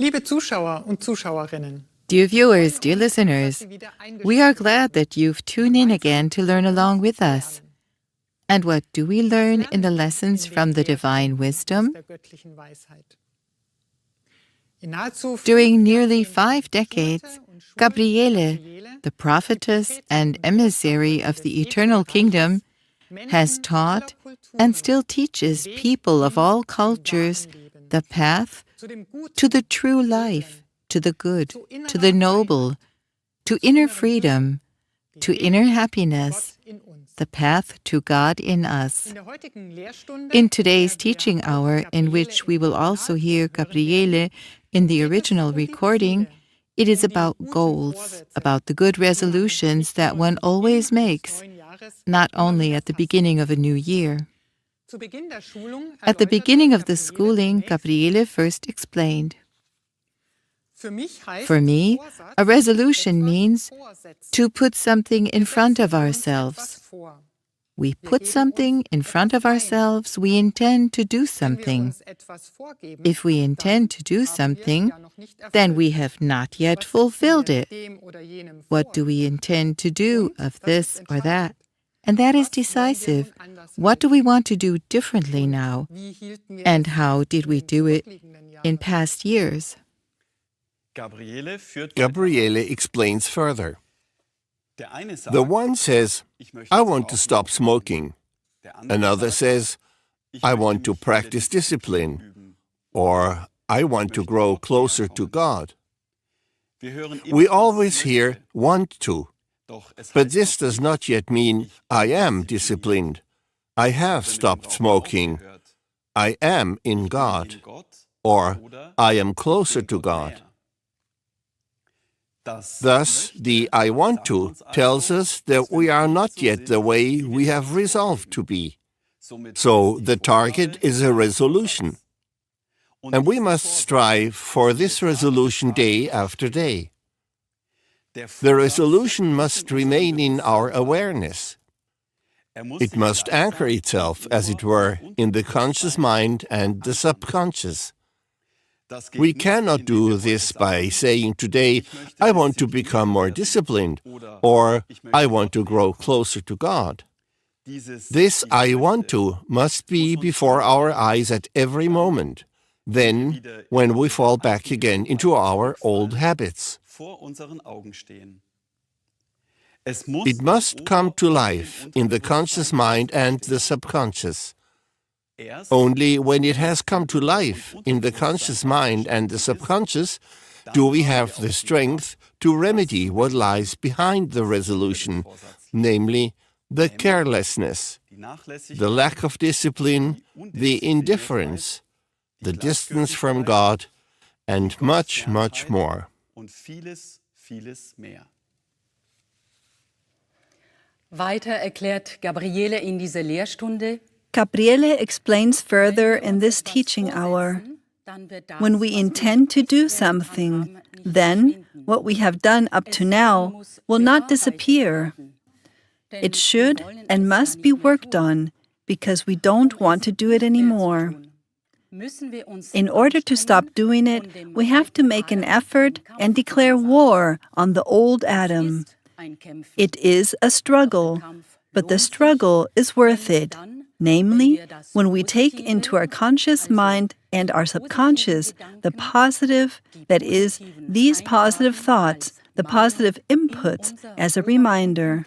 Liebe Zuschauer und Zuschauerinnen, Dear viewers, dear listeners, we are glad that you've tuned in again to learn along with us. And what do we learn in the lessons from the divine wisdom? During nearly 5 decades, Gabriele, the prophetess and emissary of the eternal kingdom, has taught and still teaches people of all cultures the path to the true life, to the good, to the noble, to inner freedom, to inner happiness, the path to God in us. In today's teaching hour, in which we will also hear Gabriele in the original recording, it is about goals, about the good resolutions that one always makes, not only at the beginning of a new year. At the beginning of the schooling, Gabriele first explained, "For me, a resolution means to put something in front of ourselves. We put something in front of ourselves, we intend to do something. If we intend to do something, then we have not yet fulfilled it. What do we intend to do of this or that? And that is decisive. What do we want to do differently now? And how did we do it in past years?" Gabriele explains further. The one says, I want to stop smoking. Another says, I want to practice discipline, or I want to grow closer to God. We always hear want to, but this does not yet mean I am disciplined. I have stopped smoking. I am in God, or I am closer to God. Thus, the I want to tells us that we are not yet the way we have resolved to be. So the target is a resolution. And we must strive for this resolution day after day. The resolution must remain in our awareness. It must anchor itself, as it were, in the conscious mind and the subconscious. We cannot do this by saying today, I want to become more disciplined, or I want to grow closer to God. This I want to must be before our eyes at every moment, then when we fall back again into our old habits. It must come to life in the conscious mind and the subconscious. Only when it has come to life in the conscious mind and the subconscious do we have the strength to remedy what lies behind the resolution, namely the carelessness, the lack of discipline, the indifference, the distance from God, and much, much more. Weiter erklärt Gabriele in dieser Lehrstunde: Gabriele explains further in this teaching hour, when we intend to do something, then what we have done up to now will not disappear. It should and must be worked on, because we don't want to do it anymore. In order to stop doing it, we have to make an effort and declare war on the old Adam. It is a struggle, but the struggle is worth it. Namely, when we take into our conscious mind and our subconscious the positive, that is, these positive thoughts, the positive inputs as a reminder.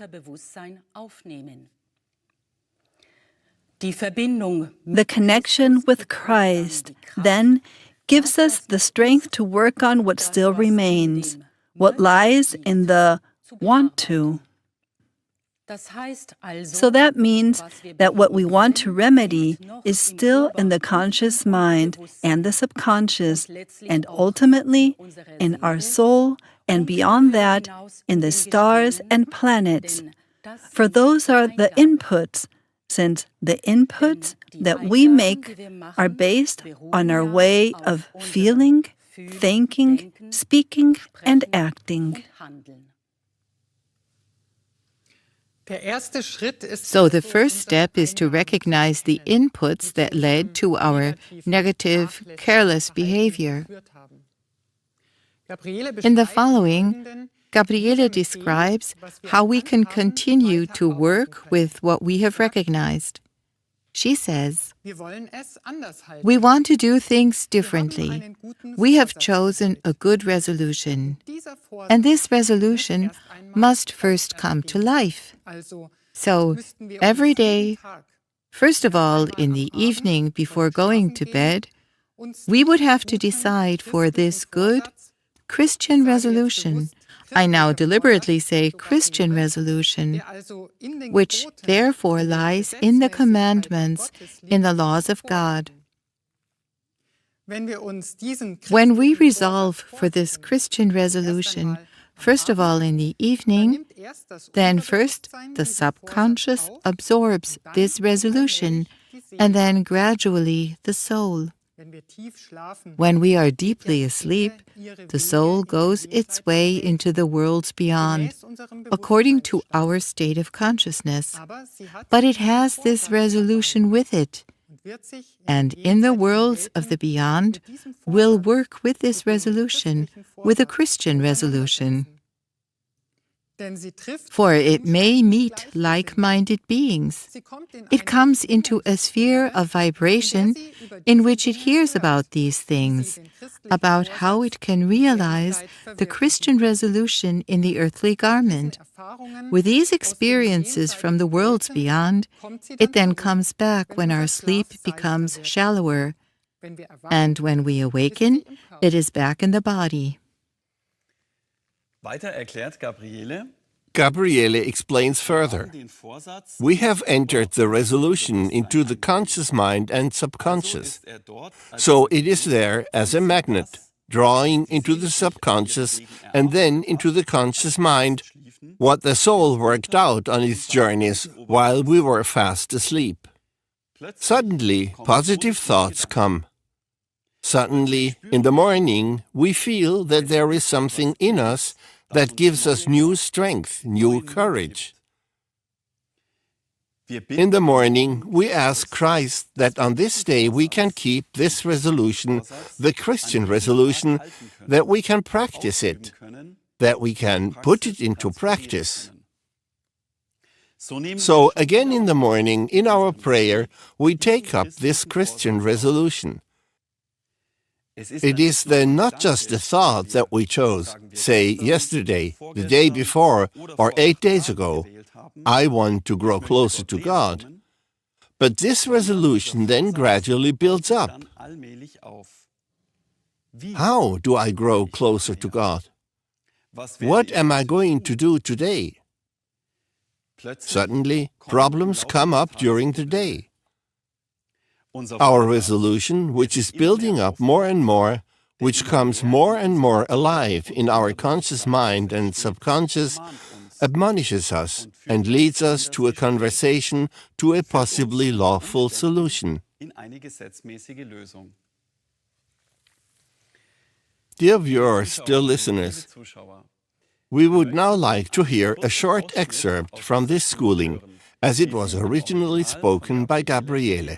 The connection with Christ then gives us the strength to work on what still remains, what lies in the want to. So that means that what we want to remedy is still in the conscious mind and the subconscious, and ultimately in our soul, and beyond that, in the stars and planets. For those are the inputs, since the inputs that we make are based on our way of feeling, thinking, speaking, and acting. So the first step is to recognize the inputs that led to our negative, careless behavior. In the following, Gabriele describes how we can continue to work with what we have recognized. She says, "We want to do things differently. We have chosen a good resolution, and this resolution must first come to life. So, every day, first of all in the evening before going to bed, we would have to decide for this good Christian resolution. I now deliberately say Christian resolution, which therefore lies in the commandments, in the laws of God. When we resolve for this Christian resolution, first of all in the evening, then first the subconscious absorbs this resolution, and then gradually the soul. When we are deeply asleep, the soul goes its way into the worlds beyond, according to our state of consciousness. But it has this resolution with it, and in the worlds of the beyond will work with this resolution, with a Christian resolution. For it may meet like-minded beings. It comes into a sphere of vibration in which it hears about these things, about how it can realize the Christian resolution in the earthly garment. With these experiences from the worlds beyond, it then comes back when our sleep becomes shallower, and when we awaken, it is back in the body." Weiter erklärt Gabriele, Gabriele explains further. We have entered the resolution into the conscious mind and subconscious. So it is there as a magnet, drawing into the subconscious and then into the conscious mind what the soul worked out on its journeys while we were fast asleep. Suddenly, positive thoughts come. Suddenly, in the morning, we feel that there is something in us that gives us new strength, new courage. In the morning, we ask Christ that on this day we can keep this resolution, the Christian resolution, that we can practice it, that we can put it into practice. So again in the morning, in our prayer, we take up this Christian resolution. It is then not just a thought that we chose, say yesterday, the day before, or 8 days ago, I want to grow closer to God. But this resolution then gradually builds up. How do I grow closer to God? What am I going to do today? Suddenly, problems come up during the day. Our resolution, which is building up more and more, which comes more and more alive in our conscious mind and subconscious, admonishes us and leads us to a conversation, to a possibly lawful solution. Dear viewers, dear listeners, we would now like to hear a short excerpt from this schooling, as it was originally spoken by Gabriele.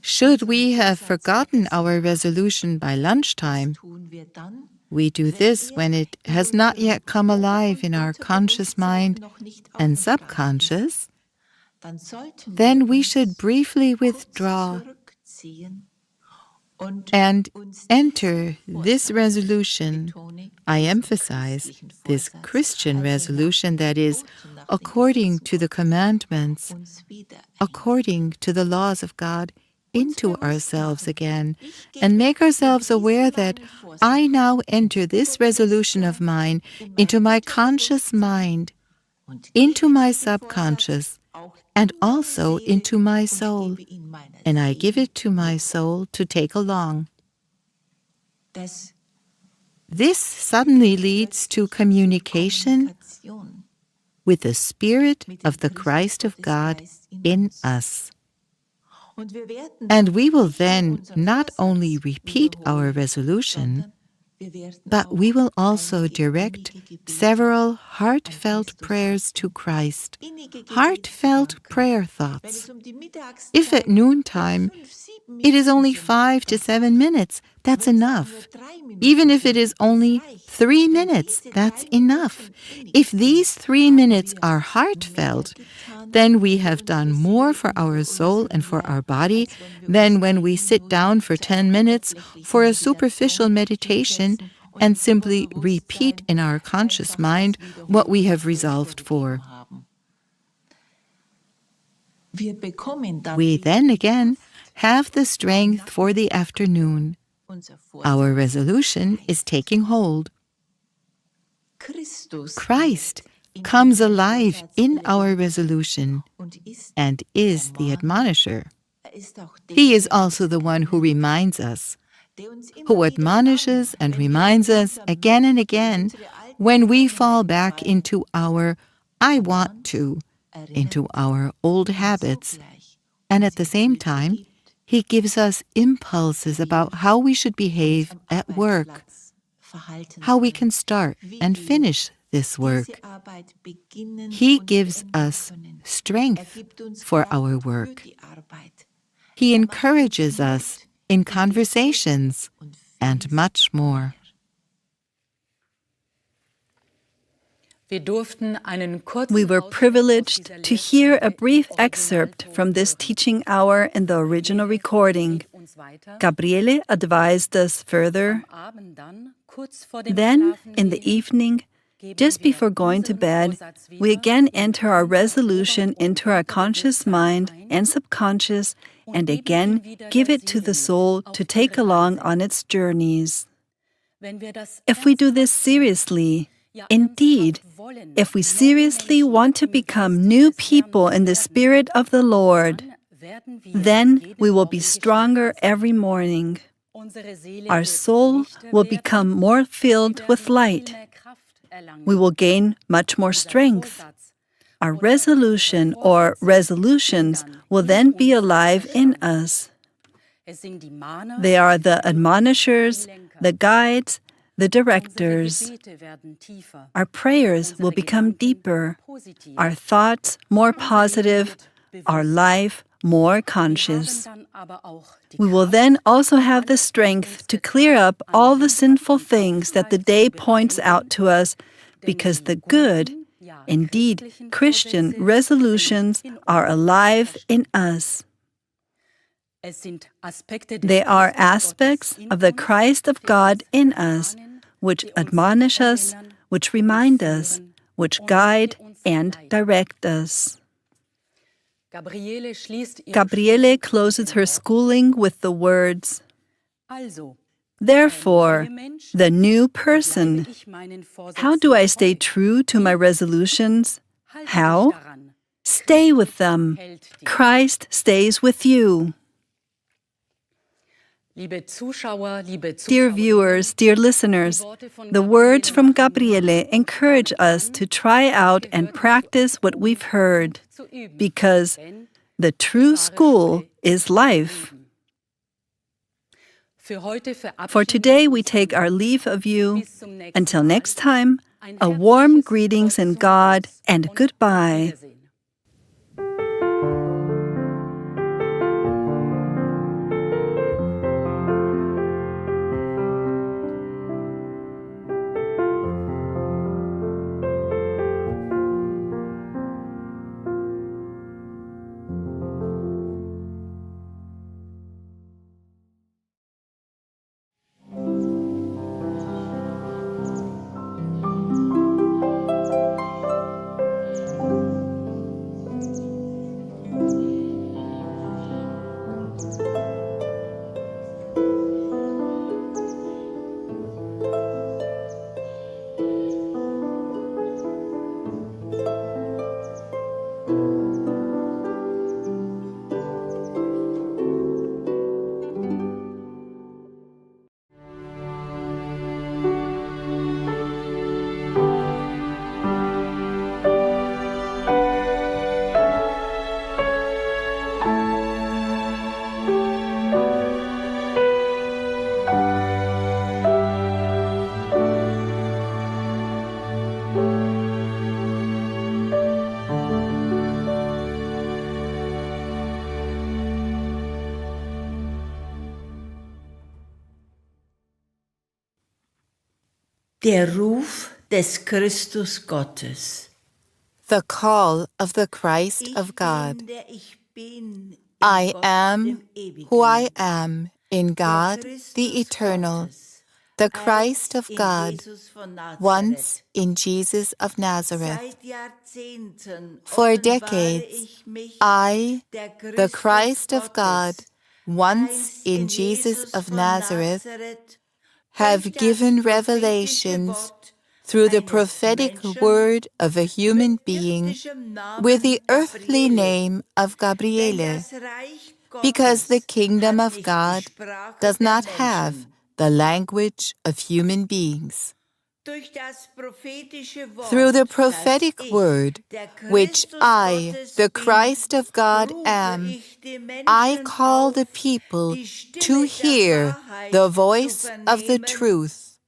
Should we have forgotten our resolution by lunchtime, we do this when it has not yet come alive in our conscious mind and subconscious, then we should briefly withdraw and enter this resolution. I emphasize this Christian resolution that is according to the commandments, according to the laws of God, into ourselves again, and make ourselves aware that I now enter this resolution of mine into my conscious mind, into my subconscious, and also into my soul, and I give it to my soul to take along. This suddenly leads to communication with the Spirit of the Christ of God in us. And we will then not only repeat our resolution, but we will also direct several heartfelt prayers to Christ, heartfelt prayer thoughts. If at noontime it is only 5 to 7 minutes, that's enough. Even if it is only 3 minutes, that's enough. If these 3 minutes are heartfelt, then we have done more for our soul and for our body than when we sit down for 10 minutes for a superficial meditation and simply repeat in our conscious mind what we have resolved for. We then again have the strength for the afternoon. Our resolution is taking hold. Christ comes alive in our resolution and is the admonisher. He is also the one who reminds us, who admonishes and reminds us again and again when we fall back into our I want to, into our old habits. And at the same time, He gives us impulses about how we should behave at work, how we can start and finish this work. He gives us strength for our work. He encourages us in conversations and much more. We were privileged to hear a brief excerpt from this teaching hour in the original recording. Gabriele advised us further. Then, in the evening, just before going to bed, we again enter our resolution into our conscious mind and subconscious and again give it to the soul to take along on its journeys. If we do this seriously, indeed, if we seriously want to become new people in the Spirit of the Lord, then we will be stronger every morning. Our soul will become more filled with light. We will gain much more strength. Our resolution or resolutions will then be alive in us. They are the admonishers, the guides, the directors. Our prayers will become deeper, our thoughts more positive, our life more conscious. We will then also have the strength to clear up all the sinful things that the day points out to us, because the good, indeed Christian resolutions are alive in us. They are aspects of the Christ of God in us, which admonish us, which remind us, which guide and direct us. Gabriele closes her schooling with the words, "Therefore, the new person. How do I stay true to my resolutions? How? Stay with them. Christ stays with you." Dear viewers, dear listeners, the words from Gabriele encourage us to try out and practice what we've heard, because the true school is life. For today, we take our leave of you. Until next time, a warm greetings in God and goodbye. Der Ruf des Christus Gottes. The call of the Christ of God. Der ich bin, in I Gott, am dem Ewigen. who I am in God, Der the Christus Eternal, Gottes, the Christ of in God, Jesus von Nazareth. once in Jesus of Nazareth. Seit Jahrzehnten For offenbare decades, ich mich, I, der the Christus Christ of God, Gottes, once einst in Jesus of von Nazareth, Nazareth, have durch das given prophetische revelations Wort through the eines prophetic Menschen word of a human mit being irdischen Namen with the earthly Gabriele. name of Denn Gabriele, das Reich because the Gottes kingdom hat of nicht God die Sprache does der not Menschen. have the language of human beings. Durch das prophetische Wort, Through the das prophetic ich, word, der which Christus I, Gottes the bin, Christ of God, rufe am, ich die Menschen I call the auf, people die Stimme to der hear Wahrheit the zu voice of the vernehmen, truth,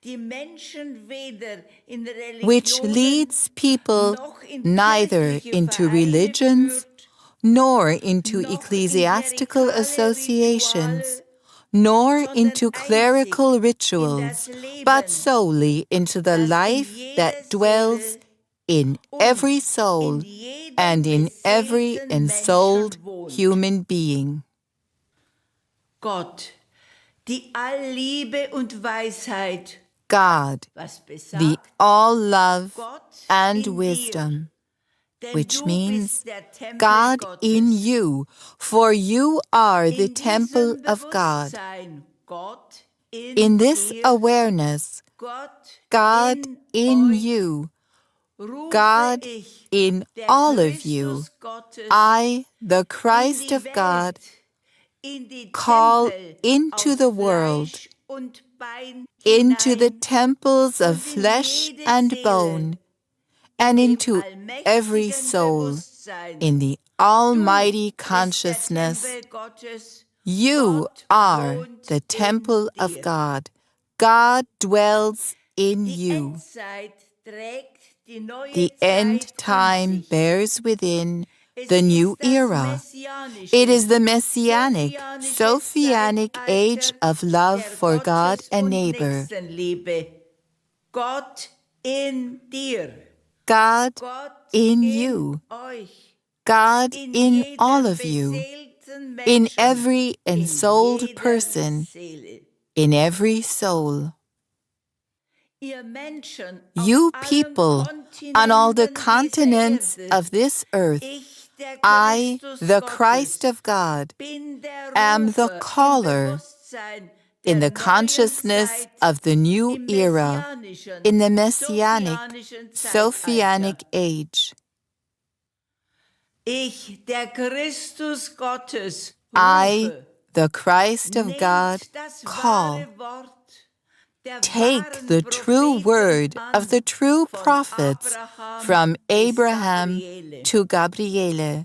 die Menschen weder in which Religionen leads people noch in neither kirchliche into Vereine religions führt, nor into noch in ecclesiastical klerikale associations, Rituale, nor sondern into clerical einzig in rituals, das Leben, but solely into the das in life jeder that dwells Seele in und every soul in jedem and in every beseelten ensouled Menschen wohnt. human being. Gott, die Allliebe und Weisheit, God, was the besagt, all love Gott and in wisdom, dir, denn which du means bist der Tempel God Gottes. in you, for you are the In temple diesem of God. Bewusstsein, Gott In this dir, awareness, Gott God in euch, you, rufe God ich, in der all of you, Christus Gottes, I, the in Christ die of God, Welt, in die call Tempel into aus the world, Fleisch und Bein into the hinein temples of und in flesh jede and Seele, bone, in and dem into every allmächtigen soul, Bewusstsein, in the du almighty bist der consciousness. Tempel Gottes, You Gott are wohnt the in temple of dir. God. God dwells in Die you. Endzeit trägt die neue The end Zeit time sich. bears within Es the new ist das era. messianische, It is the messianic, sophianische Sophianic age Zeitalter of love der for God Gottes- and und neighbor. Nächstenliebe. Gott in dir, God Gott in in you, euch, God in in jedem all of you, beseelten in Menschen, every in ensouled jeder person, Seele. in every soul. Ihr Menschen You auf allen people on all the Kontinenten continents dieser Erde, of this earth, ich, der I, Christus the Gottes, Christ of God, bin der am the Rufer im caller Bewusstsein in der the neuen consciousness Zeit, of the new im era, messianischen, in the messianic, sophianischen Sophianic Zeitalter. age. Ich, der Christus Gottes, I, rufe, the Christ of God, nehmt das call. wahre Wort der Take wahren the true Propheten word an, of the true von prophets Abraham from bis Abraham Gabriele. to Gabriele.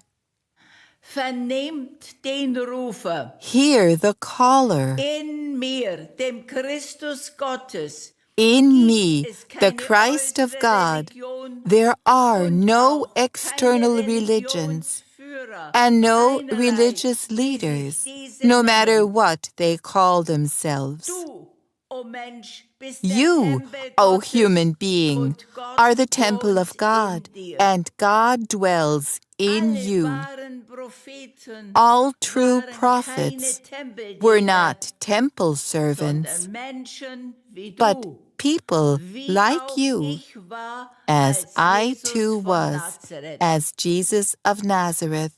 Vernehmt den Rufer Hear the caller. in mir, dem Christus Gottes. In gibt me, es the keine Christ of äußere God, Religion there are und no auch external keine religions Religionsführer, and no keinerlei, religious die sich leaders, diese no matter nennen. what they call themselves. Du, o Mensch, bist der You, Tempel O Gottes human being, und Gott are the temple of wohnt God, in dir. and God dwells in Alle you. wahren Propheten All true waren prophets keine were Tempeldiener, not temple servants, sondern Menschen wie but du, people wie like auch you, ich war, as als I Jesus too von was, Nazareth. as Jesus of Nazareth.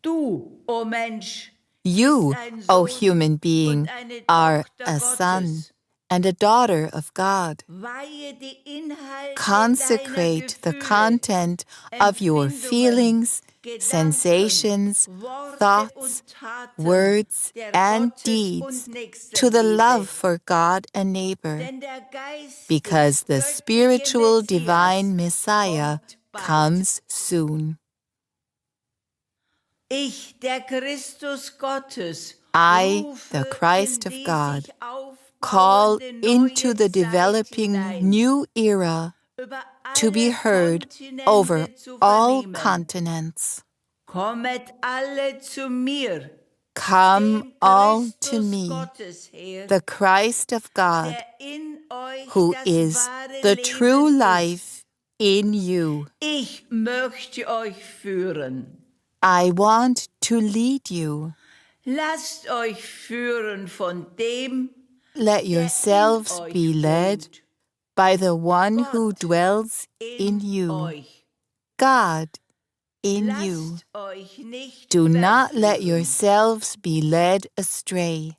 Du, o Mensch, You, bist ein O Sohn human being, und eine are Tochter a son Gottes. and a daughter of God. Weihe die Inhalte Consecrate the deiner Gefühle, content of your Empfindungen, feelings, Gedanken, sensations, Worte thoughts, und Taten words, der and Gottes- deeds und to the Nächstenliebe. love for God and neighbor, Denn der geistig because the göttliche spiritual Messias divine Messiah kommt bald. comes soon. Ich, der Christus Gottes, I, rufe the Christ in of die God, sich aufbauende call neue into the Zeit developing hinein, new era über to be alle heard Kontinente over zu all vernehmen. continents. Kommet alle zu mir, Come all to me, the Christ of God, who is the true life in you. Ich möchte euch führen. I want to lead you. Lasst euch führen von dem, Let yourselves be led by the one who dwells in you, euch. God in you. Lasst euch nicht Do not let verführen. yourselves be led astray.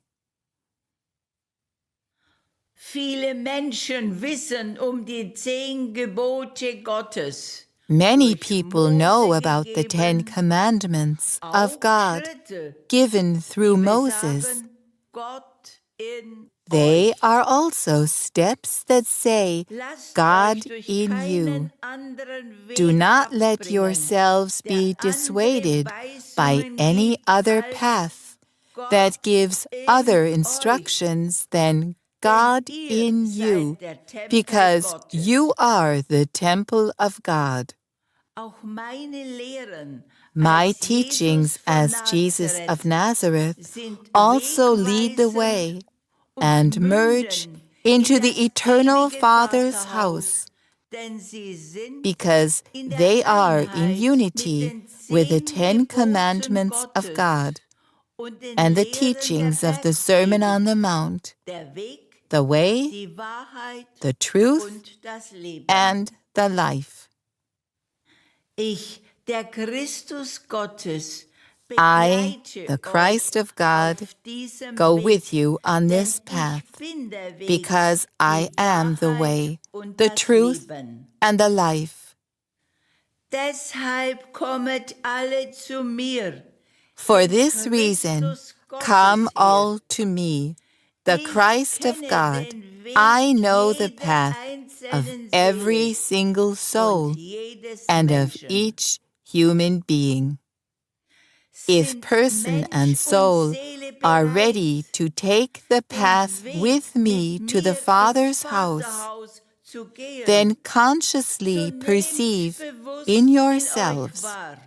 Viele Menschen wissen die 10 Gebote Gottes. Many people know about the 10 Commandments of God, given through Moses. Gott in They euch. are also steps that say, Lasst God euch durch in keinen you. anderen Weg Do not let abbringen, yourselves der be andere dissuaded by Weisungen any gibt, other als path Gott that gives in other euch. instructions than God Denn ihr in seid you, der Tempel because Gottes. you are the temple of God. Auch meine Lehren My als teachings Jesus von as Jesus of Nazareth sind also lead the way and merge into the eternal Father's house, denn sie sind because in der they are in Einheit unity mit den with the 10 10 Geboten Commandments of Gottes God und den and the Lehren teachings der of the Sermon on the Bergpredigt, Mount, der Weg, the way, die Wahrheit the truth, und das Leben. and the life. Ich, der Christus Gottes, I, begleite the Christ euch of God, auf diesem go Weg, with you on denn this ich path, bin der Weg, because I die am the Wahrheit way, und the das truth, Leben. and the life. Deshalb kommet alle zu mir. For den this reason, Christus Gottes come her. all to me, the Ich Christ of kenne God. den Weg I know the jeder path of einzelnen every Seele single soul und jedes and of Menschen. each human being. If Sind person Mensch and und soul Seele are bereit, ready to take the path den Weg with me mit to the mir Father's ins house, Vaterhaus zu gehen, then so consciously nehmt perceive bewusst in euch yourselves wahr.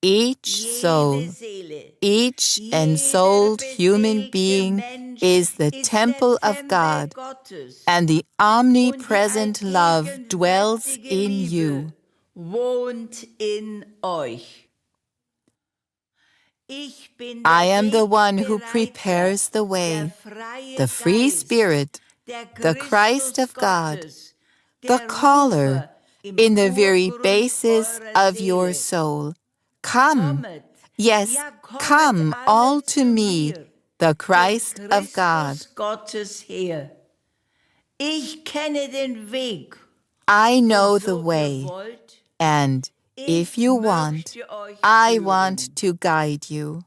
each Jede soul, Seele, each jeder ensouled human beseelte being Mensch is the ist temple der of Tempel God, Gottes. and the omnipresent love dwells allgegenwärtige in Liebe you. wohnt in euch. Ich bin I der am the one who Wegbereiter, prepares the der way, freie the free Geist, Spirit, der the Christ Christus of God, Gottes, the der caller Rufer im in the very Urgrund basis eurer of your Seele. soul. Come, Kommet, yes, ja, kommet come alle all zu to me, mir, the den Christ of God. Christus Gottes her. Ich kenne den Weg. I know Und the so ihr way, wollt, and if ich you want, möchte euch I führen. want to guide you.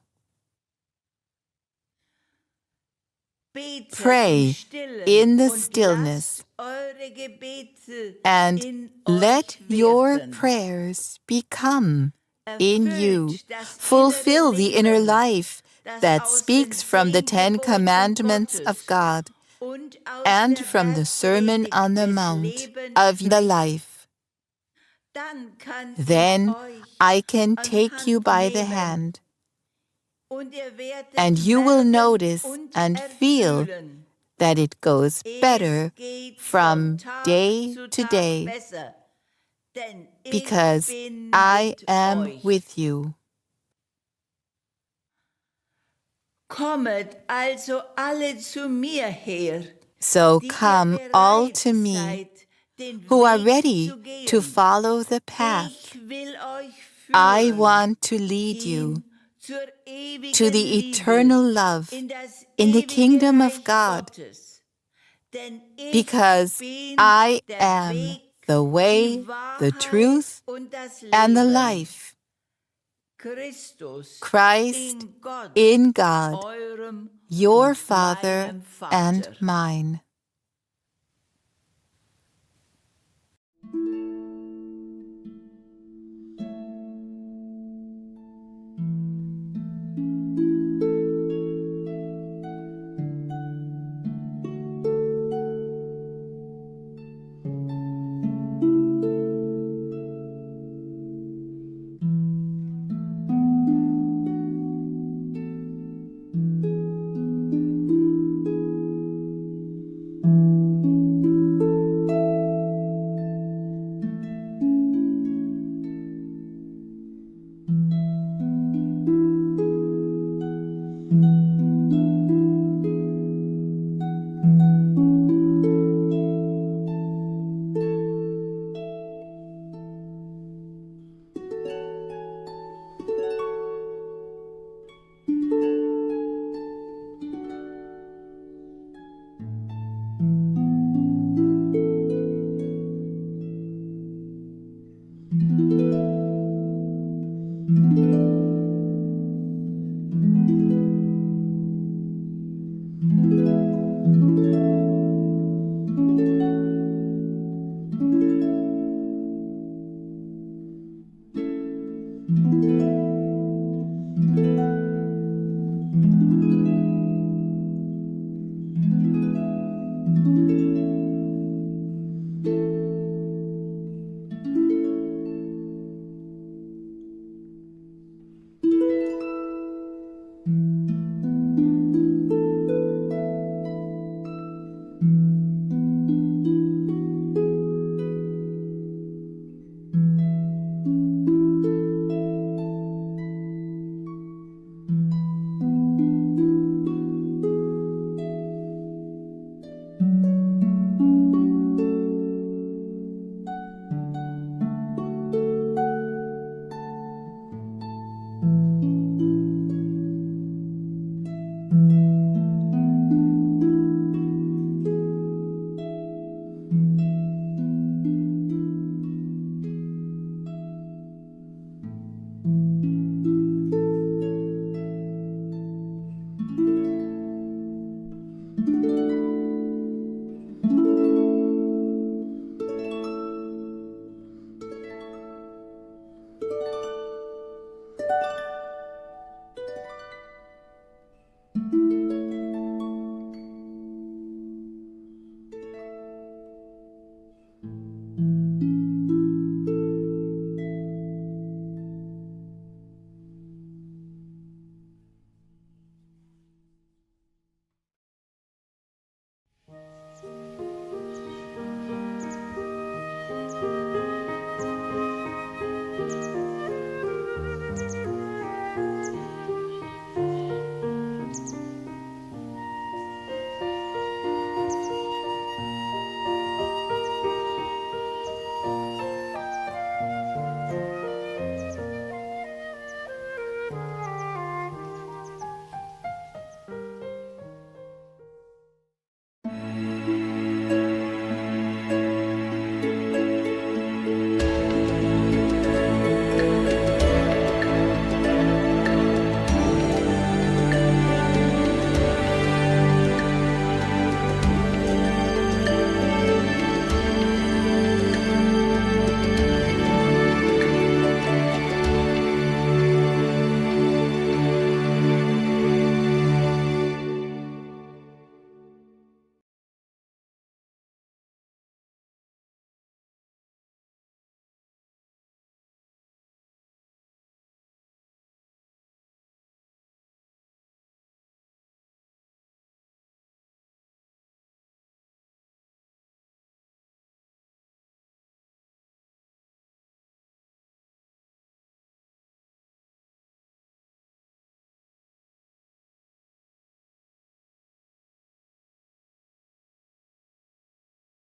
Betet Pray im Stillen in the und stillness, lasst eure Gebete and in let euch your werden. prayers become in you. Erfüllt das Fulfill innere the inner Leben, life das that aus speaks den from the 10 10 Geboten Commandments Gottes of God und aus and der from the Sermon Bergpredigt on the des Mount Lebens of the spricht. life. Dann kann Then ich euch I can an take you Hand by the nehmen, hand, und ihr werdet and you will merken notice und and feel erfühlen. that it goes Es better geht from von Tag day zu to Tag day, besser, denn ich because bin I mit am euch. with you. Kommet also alle zu mir her, So die come ihr all bereit to me, seid, den who are Weg ready zu gehen. to follow the path. Ich will euch I führen want to lead you hin zur ewigen to the Liebe, eternal love in das in the ewige kingdom of Reich God, Gottes. Denn ich because bin I der am Weg, the way, die Wahrheit the truth, und das and the Leben. life. Christus Christ in Gott, in God, eurem your und Father meinem Vater. and mine.